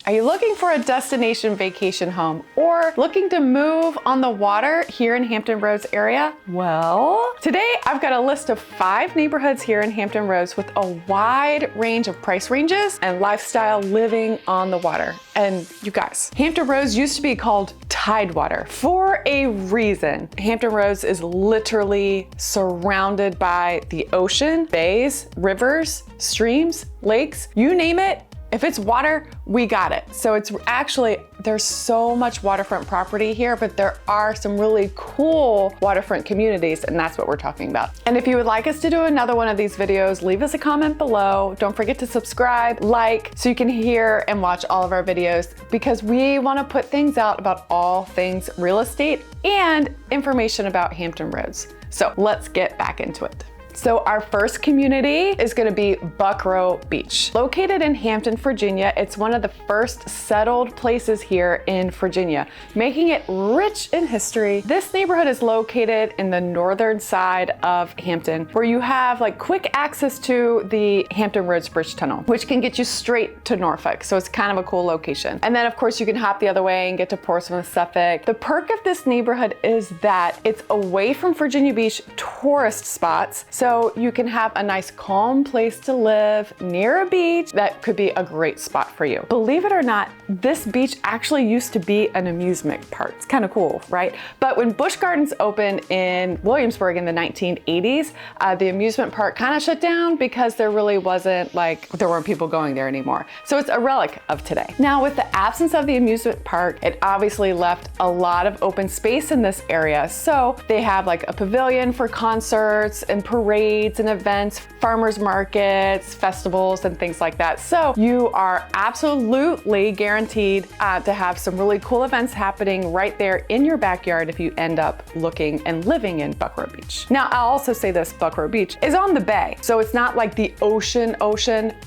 Are you looking for a destination vacation home or looking to move on the water here in Hampton Roads area? Well, today I've got a list of 5 neighborhoods here in Hampton Roads with a wide range of price ranges and lifestyle living on the water. And you guys, Hampton Roads used to be called Tidewater for a reason. Hampton Roads is literally surrounded by the ocean, bays, rivers, streams, lakes, you name it. If it's water, we got it. So it's actually, there's so much waterfront property here, but there are some really cool waterfront communities, and that's what we're talking about. And if you would like us to do another one of these videos, leave us a comment below. Don't forget to subscribe, like, so you can hear and watch all of our videos, because we want to put things out about all things real estate and information about Hampton Roads. So let's get back into it. So our first community is going to be Buckrow Beach. Located in Hampton, Virginia, it's one of the first settled places here in Virginia, making it rich in history. This neighborhood is located in the northern side of Hampton, where you have like quick access to the Hampton Roads Bridge Tunnel, which can get you straight to Norfolk. So it's kind of a cool location. And then of course you can hop the other way and get to Portsmouth, Suffolk. The perk of this neighborhood is that it's away from Virginia Beach tourist spots. So you can have a nice calm place to live near a beach. That could be a great spot for you. Believe it or not, this beach actually used to be an amusement park. It's kind of cool, right? But when Busch Gardens opened in Williamsburg in the 1980s, the amusement park kind of shut down because there really wasn't there weren't people going there anymore. So it's a relic of today. Now with the absence of the amusement park, it obviously left a lot of open space in this area. So they have like a pavilion for concerts and parades and events, farmers markets, festivals, and things like that. So you are absolutely guaranteed to have some really cool events happening right there in your backyard if you end up looking and living in Buckrow Beach. Now, I'll also say this, Buckrow Beach is on the bay. So it's not like the ocean,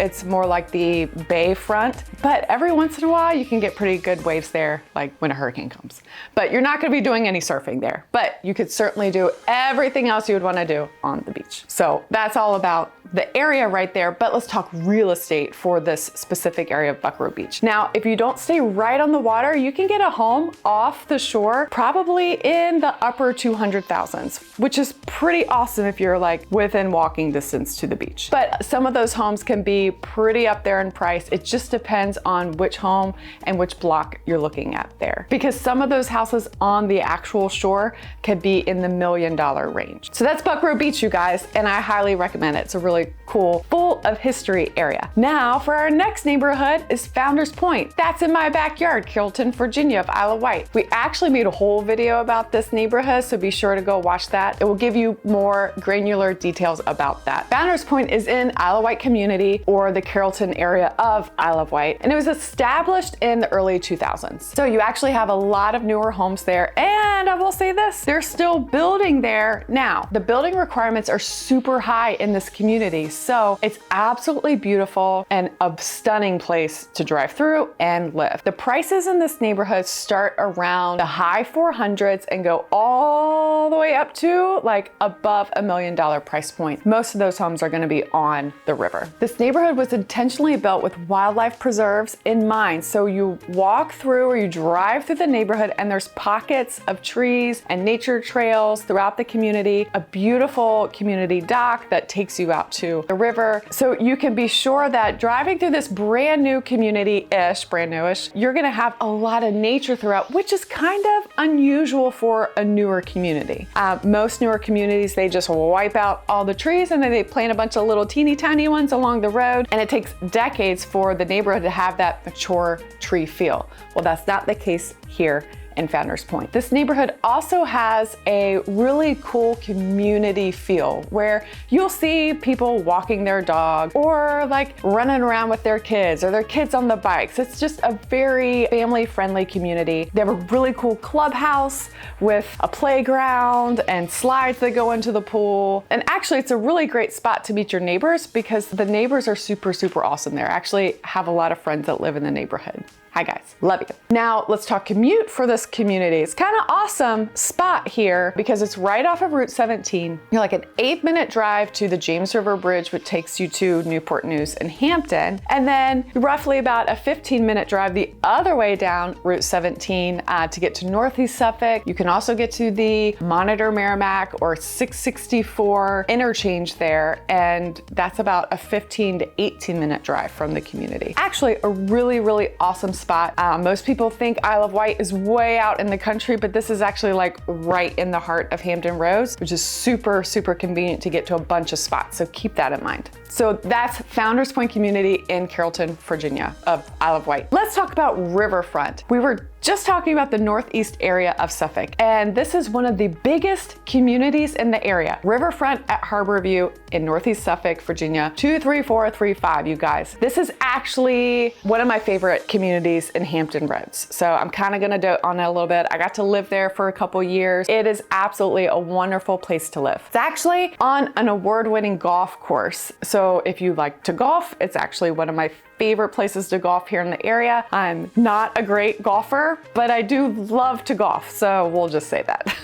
it's more like the bay front. But every once in a while, you can get pretty good waves there, like when a hurricane comes. But you're not gonna be doing any surfing there. But you could certainly do everything else you would wanna do on the beach. So that's all about the area right there, but let's talk real estate for this specific area of Buckrow Beach. Now, if you don't stay right on the water, you can get a home off the shore, probably in the upper 200,000s, which is pretty awesome if you're like within walking distance to the beach. But some of those homes can be pretty up there in price. It just depends on which home and which block you're looking at there. Because some of those houses on the actual shore can be in the $1 million range. So that's Buckrow Beach, you guys, and I highly recommend it. It's a really cool, full of history area. Now for our next neighborhood is Founders Point. That's in my backyard, Carrollton, Virginia of Isle of Wight. We actually made a whole video about this neighborhood, so be sure to go watch that. It will give you more granular details about that. Founders Point is in Isle of Wight community, or the Carrollton area of Isle of Wight, and it was established in the early 2000s. So you actually have a lot of newer homes there, and I will say this, they're still building there now. The building requirements are super high in this community. So it's absolutely beautiful and a stunning place to drive through and live. The prices in this neighborhood start around the high 400s and go all the way up to like above $1 million price point. Most of those homes are going to be on the river. This neighborhood was intentionally built with wildlife preserves in mind. So you walk through or you drive through the neighborhood and there's pockets of trees and nature trails throughout the community, a beautiful community dock that takes you out to the river. So you can be sure that driving through this brand new community-ish, brand newish, you're gonna have a lot of nature throughout, which is kind of unusual for a newer community. Most newer communities, they just wipe out all the trees and then they plant a bunch of little teeny tiny ones along the road. And it takes decades for the neighborhood to have that mature tree feel. Well, that's not the case here in Founders Point. This neighborhood also has a really cool community feel where you'll see people walking their dog or like running around with their kids or their kids on the bikes. It's just a very family-friendly community. They have a really cool clubhouse with a playground and slides that go into the pool. And actually, it's a really great spot to meet your neighbors because the neighbors are super, super awesome there. I actually have a lot of friends that live in the neighborhood. Hi guys, love you. Now let's talk commute for this community. It's kind of awesome spot here because it's right off of Route 17. You're like an 8-minute drive to the James River Bridge, which takes you to Newport News and Hampton. And then roughly about a 15-minute drive the other way down Route 17 to get to Northeast Suffolk. You can also get to the Monitor Merrimack or 664 interchange there. And that's about a 15 to 18-minute drive from the community. Actually, a really, really awesome spot. Most people think Isle of Wight is way out in the country, but this is actually like right in the heart of Hampton Roads, which is super, super convenient to get to a bunch of spots. So keep that in mind. So that's Founders Point Community in Carrollton, Virginia of Isle of Wight. Let's talk about Riverfront. We were just talking about the northeast area of Suffolk, and this is one of the biggest communities in the area. Riverfront at Harborview in Northeast Suffolk, Virginia, 23435, you guys. This is actually one of my favorite communities in Hampton Roads. So I'm kind of gonna dote on it a little bit. I got to live there for a couple years. It is absolutely a wonderful place to live. It's actually on an award-winning golf course. So if you like to golf, it's actually one of my favorite places to golf here in the area. I'm not a great golfer, but I do love to golf, so we'll just say that.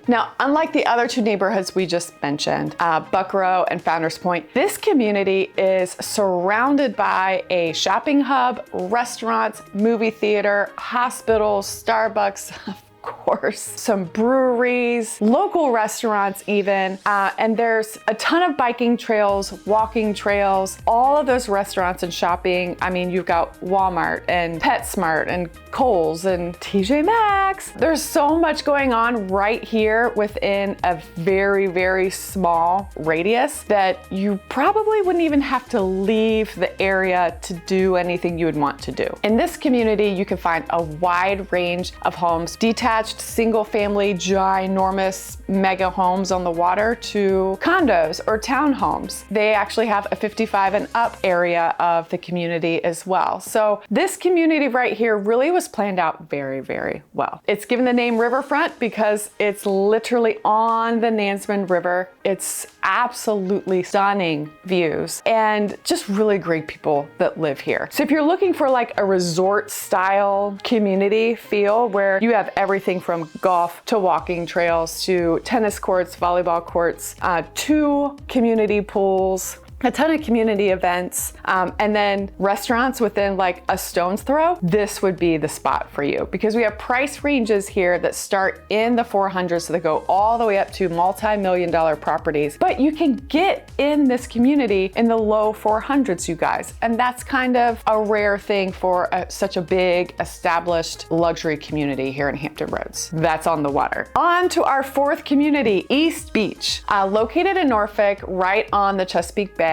Now, unlike the other two neighborhoods we just mentioned, Buckrow and Founders Point, this community is surrounded by a shopping hub, restaurants, movie theater, hospitals, Starbucks, course, some breweries, local restaurants even, and there's a ton of biking trails, walking trails, all of those restaurants and shopping. I mean, you've got Walmart and PetSmart and Kohl's and TJ Maxx. There's so much going on right here within a very, very small radius that you probably wouldn't even have to leave the area to do anything you would want to do. In this community, you can find a wide range of homes, detached, single-family, ginormous mega homes on the water to condos or townhomes. They actually have a 55 and up area of the community as well. So this community right here really was planned out very, very well. It's given the name Riverfront because it's literally on the Nansemond River. It's absolutely stunning views and just really great people that live here. So if you're looking for like a resort style community feel where you have everything from golf to walking trails to tennis courts, volleyball courts, to community pools, a ton of community events, and then restaurants within like a stone's throw, this would be the spot for you because we have price ranges here that start in the 400s, so they go all the way up to multi-million-dollar properties. But you can get in this community in the low 400s, you guys, and that's kind of a rare thing for such a big established luxury community here in Hampton Roads. That's on the water. On to our fourth community, East Beach, located in Norfolk, right on the Chesapeake Bay.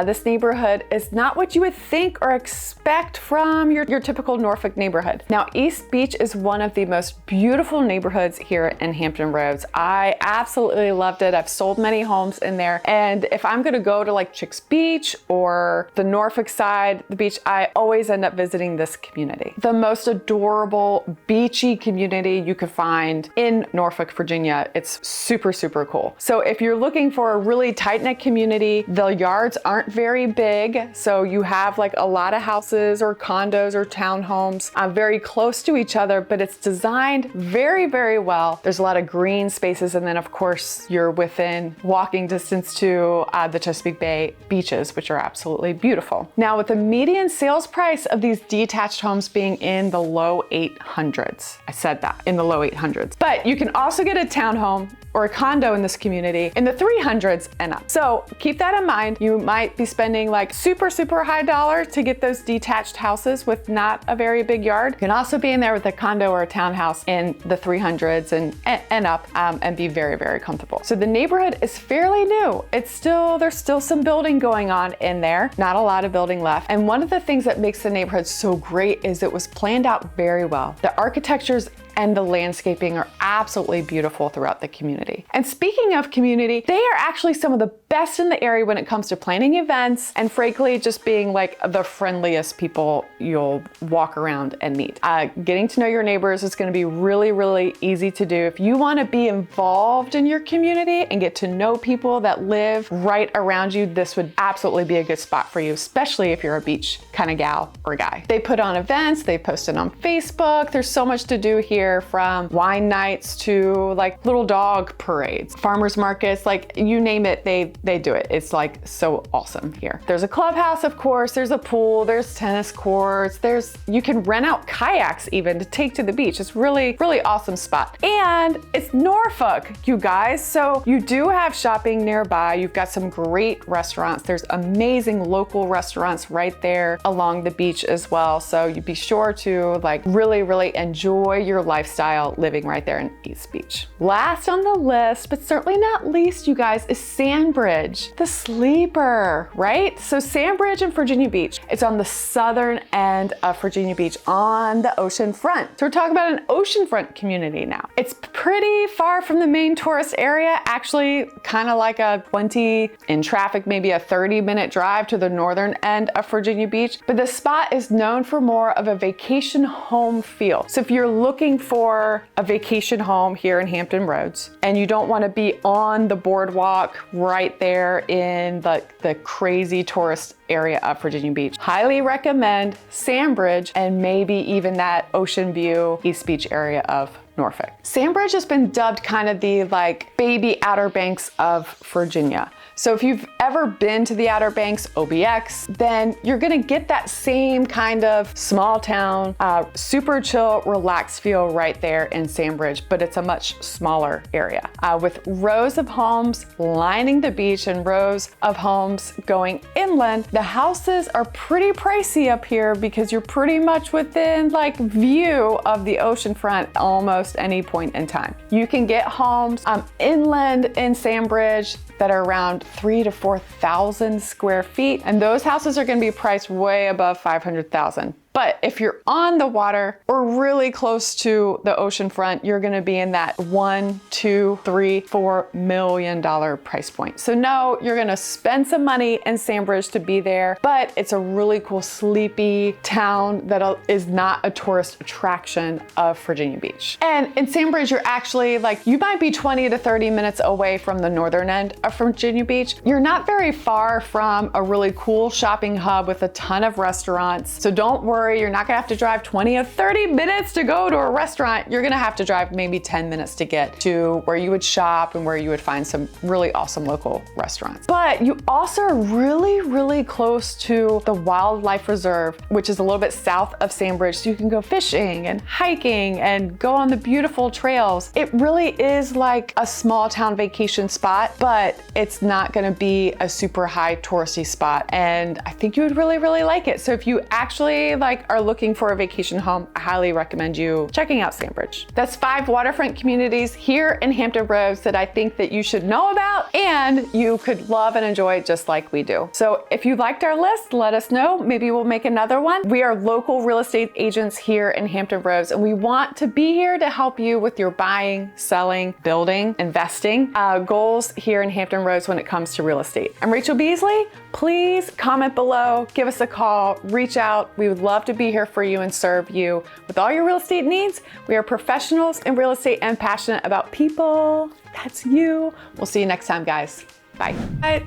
This neighborhood is not what you would think or expect from your typical Norfolk neighborhood. Now, East Beach is one of the most beautiful neighborhoods here in Hampton Roads. I absolutely loved it. I've sold many homes in there. And if I'm gonna go to like Chicks Beach or the Norfolk side, the beach, I always end up visiting this community. The most adorable beachy community you could find in Norfolk, Virginia. It's super, super cool. So if you're looking for a really tight-knit community, the yards aren't very big, so you have like a lot of houses or condos or townhomes very close to each other, but it's designed very, very well. There's a lot of green spaces, and then of course you're within walking distance to the Chesapeake Bay beaches, which are absolutely beautiful. Now, with the median sales price of these detached homes being in the low 800s, I said that, in the low 800s, but you can also get a townhome or a condo in this community in the 300s and up. So keep that in mind. You might be spending like super, super high dollar to get those detached houses with not a very big yard. You can also be in there with a condo or a townhouse in the 300s and up and be very, very comfortable. So the neighborhood is fairly new. There's still some building going on in there, not a lot of building left. And one of the things that makes the neighborhood so great is it was planned out very well. The architecture's and the landscaping are absolutely beautiful throughout the community. And speaking of community, they are actually some of the best in the area when it comes to planning events and frankly, just being like the friendliest people you'll walk around and meet. Getting to know your neighbors is gonna be really, really easy to do. If you wanna be involved in your community and get to know people that live right around you, this would absolutely be a good spot for you, especially if you're a beach kind of gal or guy. They put on events, they post it on Facebook. There's so much to do here, from wine nights to like little dog parades, farmers markets, like you name it, they do it. It's like so awesome here. There's a clubhouse, of course, there's a pool, there's tennis courts, you can rent out kayaks even to take to the beach. It's really, really awesome spot. And it's Norfolk, you guys. So you do have shopping nearby. You've got some great restaurants. There's amazing local restaurants right there along the beach as well. So you be sure to like really, really enjoy your lifestyle living right there in East Beach. Last on the list, but certainly not least, you guys, is Sandbridge, the sleeper, right? So Sandbridge and Virginia Beach, it's on the southern end of Virginia Beach on the ocean front. So we're talking about an oceanfront community now. It's pretty far from the main tourist area, actually kind of like a 20 in traffic, maybe a 30-minute drive to the northern end of Virginia Beach. But the spot is known for more of a vacation home feel. So if you're looking for a vacation home here in Hampton Roads and you don't want to be on the boardwalk right there in the crazy tourist area of Virginia Beach, highly recommend Sandbridge and maybe even that Ocean View East Beach area of Norfolk. Sandbridge has been dubbed kind of the like baby Outer Banks of Virginia. So if you've ever been to the Outer Banks, OBX, then you're gonna get that same kind of small town, super chill, relaxed feel right there in Sandbridge, but it's a much smaller area with rows of homes lining the beach and rows of homes going inland. The houses are pretty pricey up here because you're pretty much within like view of the oceanfront almost any point in time. You can get homes inland in Sandbridge that are around 3,000 to 4,000 square feet. And those houses are gonna be priced way above 500,000. But if you're on the water or really close to the ocean front, you're gonna be in that $1, $2, $3, $4 million price point. So no, you're gonna spend some money in Sandbridge to be there, but it's a really cool, sleepy town that is not a tourist attraction of Virginia Beach. And in Sandbridge, you're actually like, you might be 20 to 30 minutes away from the northern end of Virginia Beach. You're not very far from a really cool shopping hub with a ton of restaurants. So don't worry, you're not gonna have to drive 20 or 30 minutes to go to a restaurant. You're gonna have to drive maybe 10 minutes to get to where you would shop and where you would find some really awesome local restaurants. But you also are really, really close to the wildlife reserve, which is a little bit south of Sandbridge. So you can go fishing and hiking and go on the beautiful trails. It really is like a small town vacation spot, but it's not gonna be a super high touristy spot. And I think you would really, really like it. So if you actually are looking for a vacation home, I highly recommend you checking out Sandbridge. That's 5 waterfront communities here in Hampton Roads that I think that you should know about and you could love and enjoy just like we do. So if you liked our list, let us know. Maybe we'll make another one. We are local real estate agents here in Hampton Roads, and we want to be here to help you with your buying, selling, building, investing goals here in Hampton Roads when it comes to real estate. I'm Rachel Beasley. Please comment below, give us a call, reach out. We would love to be here for you and serve you with all your real estate needs. We are professionals in real estate and passionate about people. That's you. We'll see you next time, guys. Bye.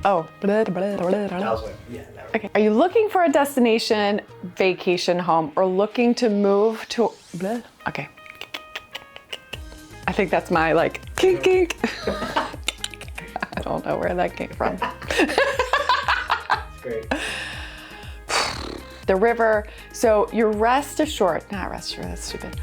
Oh. Okay. Are you looking for a destination vacation home or looking to move to? Okay. I think that's my like kink kink. I don't know where that came from. Great. The river. So you're not rest assured, that's stupid.